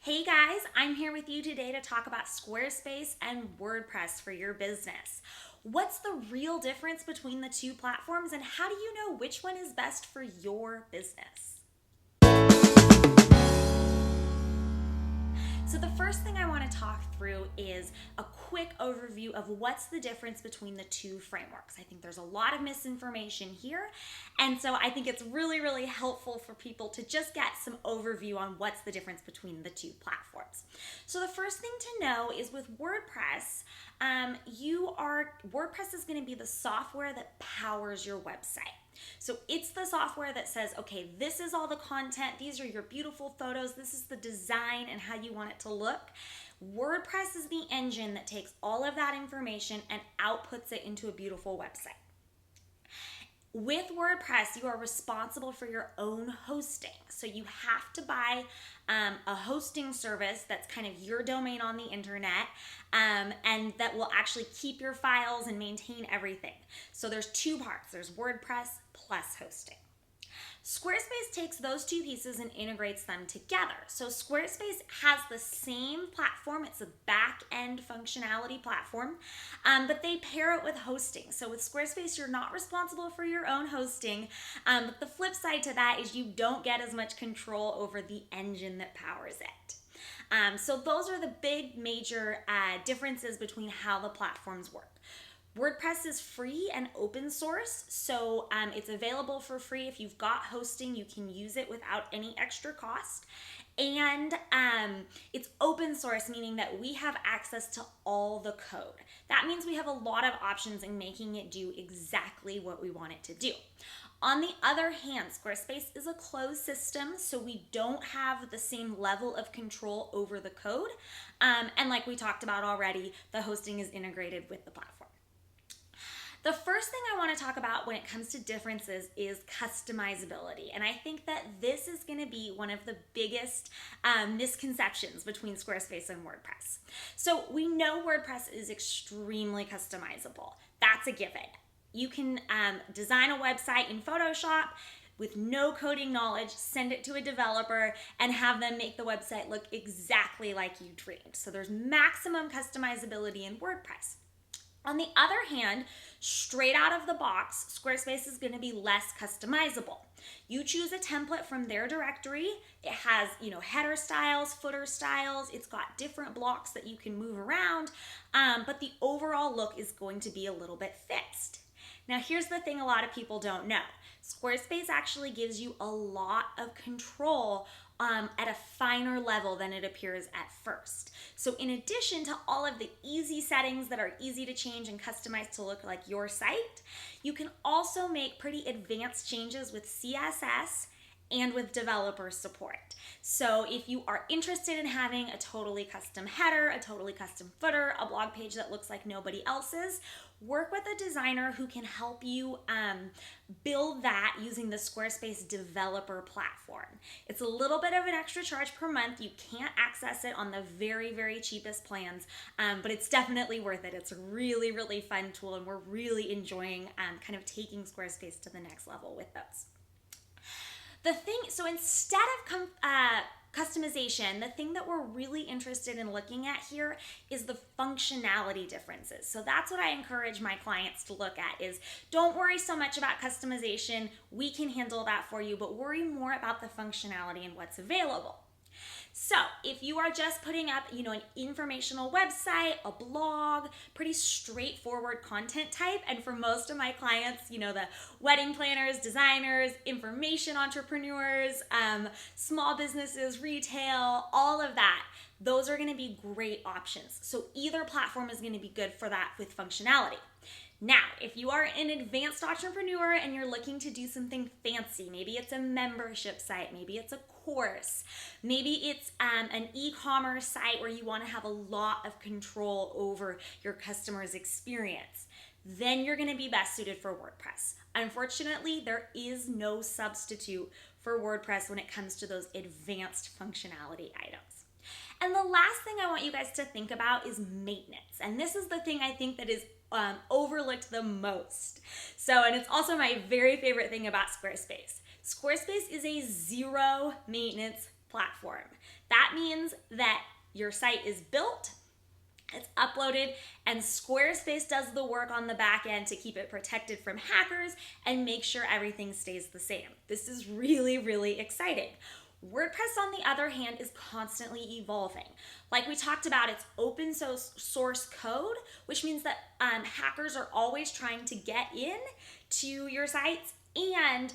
Hey guys, I'm here with you today to talk about Squarespace and WordPress for your business. What's the real difference between the two platforms and how do you know which one is best for your business? So the first thing I want to talk through is a quick overview of what's the difference between the two frameworks. I think there's a lot of misinformation here, and so I think it's really helpful for people to just get some overview on what's the difference between the two platforms. So the first thing to know is with WordPress, WordPress is going to be the software that powers your website. So it's the software that says, okay, this is all the content, these are your beautiful photos, this is the design and how you want it to look. WordPress is the engine that takes all of that information and outputs it into a beautiful website. With WordPress, you are responsible for your own hosting. So you have to buy a hosting service that's kind of your domain on the internet, and that will actually keep your files and maintain everything. So there's two parts. There's WordPress plus hosting. Squarespace takes those two pieces and integrates them together. So Squarespace has the same platform. It's a back-end functionality platform, but they pair it with hosting. So with Squarespace, you're not responsible for your own hosting, but the flip side to that is you don't get as much control over the engine that powers it. So those are the big major differences between how the platforms work. WordPress is free and open source, so it's available for free. If you've got hosting, you can use it without any extra cost. And it's open source, meaning that we have access to all the code. That means we have a lot of options in making it do exactly what we want it to do. On the other hand, Squarespace is a closed system, so we don't have the same level of control over the code. And like we talked about already, the hosting is integrated with the platform. The first thing I want to talk about when it comes to differences is customizability. And I think that this is going to be one of the biggest misconceptions between Squarespace and WordPress. So we know WordPress is extremely customizable. That's a given. You can design a website in Photoshop with no coding knowledge, send it to a developer, and have them make the website look exactly like you dreamed. So there's maximum customizability in WordPress. On the other hand, straight out of the box, Squarespace is going to be less customizable. You choose a template from their directory. It has, header styles, footer styles. It's got different blocks that you can move around, but the overall look is going to be a little bit fixed. Now, here's the thing a lot of people don't know. Squarespace actually gives you a lot of control at a finer level than it appears at first. So in addition to all of the easy settings that are easy to change and customize to look like your site, you can also make pretty advanced changes with CSS and with developer support. So if you are interested in having a totally custom header, a totally custom footer, a blog page that looks like nobody else's, work with a designer who can help you build that using the Squarespace developer platform. It's a little bit of an extra charge per month. You can't access it on the very cheapest plans, but it's definitely worth it. It's a really fun tool, and we're really enjoying kind of taking Squarespace to the next level with those. So instead of customization, the thing that we're really interested in looking at here is the functionality differences. So that's what I encourage my clients to look at is don't worry so much about customization. We can handle that for you, but worry more about the functionality and what's available. So if you are just putting up, an informational website, a blog, pretty straightforward content type, and for most of my clients, the wedding planners, designers, information entrepreneurs, small businesses, retail, all of that, those are going to be great options. So either platform is going to be good for that with functionality. Now, if you are an advanced entrepreneur and you're looking to do something fancy, maybe it's a membership site, maybe it's a course, maybe it's an e-commerce site where you want to have a lot of control over your customer's experience, then you're going to be best suited for WordPress. Unfortunately, there is no substitute for WordPress when it comes to those advanced functionality items. And the last thing I want you guys to think about is maintenance. And this is the thing I think that is overlooked the most. And it's also my very favorite thing about Squarespace. Squarespace is a zero maintenance platform. That means that your site is built, it's uploaded, and Squarespace does the work on the back end to keep it protected from hackers and make sure everything stays the same. This is really, really exciting. WordPress, on the other hand, is constantly evolving. Like we talked about, it's open source code, which means that hackers are always trying to get in to your sites, and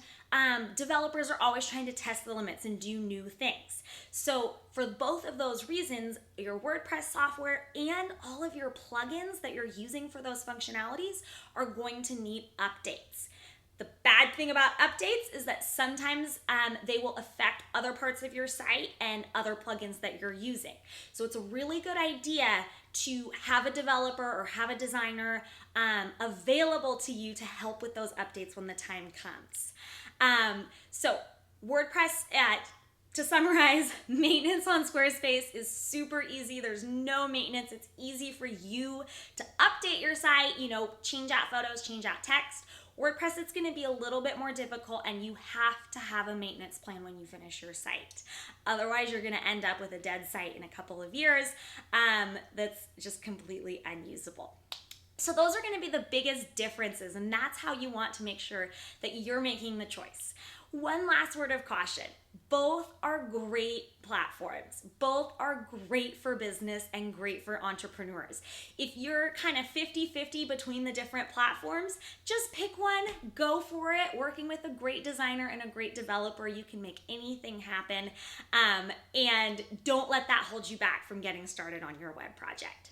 developers are always trying to test the limits and do new things. So for both of those reasons, your WordPress software and all of your plugins that you're using for those functionalities are going to need updates. The bad thing about updates is that sometimes they will affect other parts of your site and other plugins that you're using. So it's a really good idea to have a developer or have a designer available to you to help with those updates when the time comes. So WordPress, to summarize, maintenance on Squarespace is super easy. There's no maintenance. It's easy for you to update your site, change out photos, change out text. WordPress, it's going to be a little bit more difficult, and you have to have a maintenance plan when you finish your site. Otherwise, you're going to end up with a dead site in a couple of years that's just completely unusable. So those are going to be the biggest differences, and that's how you want to make sure that you're making the choice. One last word of caution. Both are great platforms. Both are great for business and great for entrepreneurs. If you're kind of 50-50 between the different platforms, just pick one, go for it. Working with a great designer and a great developer, you can make anything happen. And don't let that hold you back from getting started on your web project.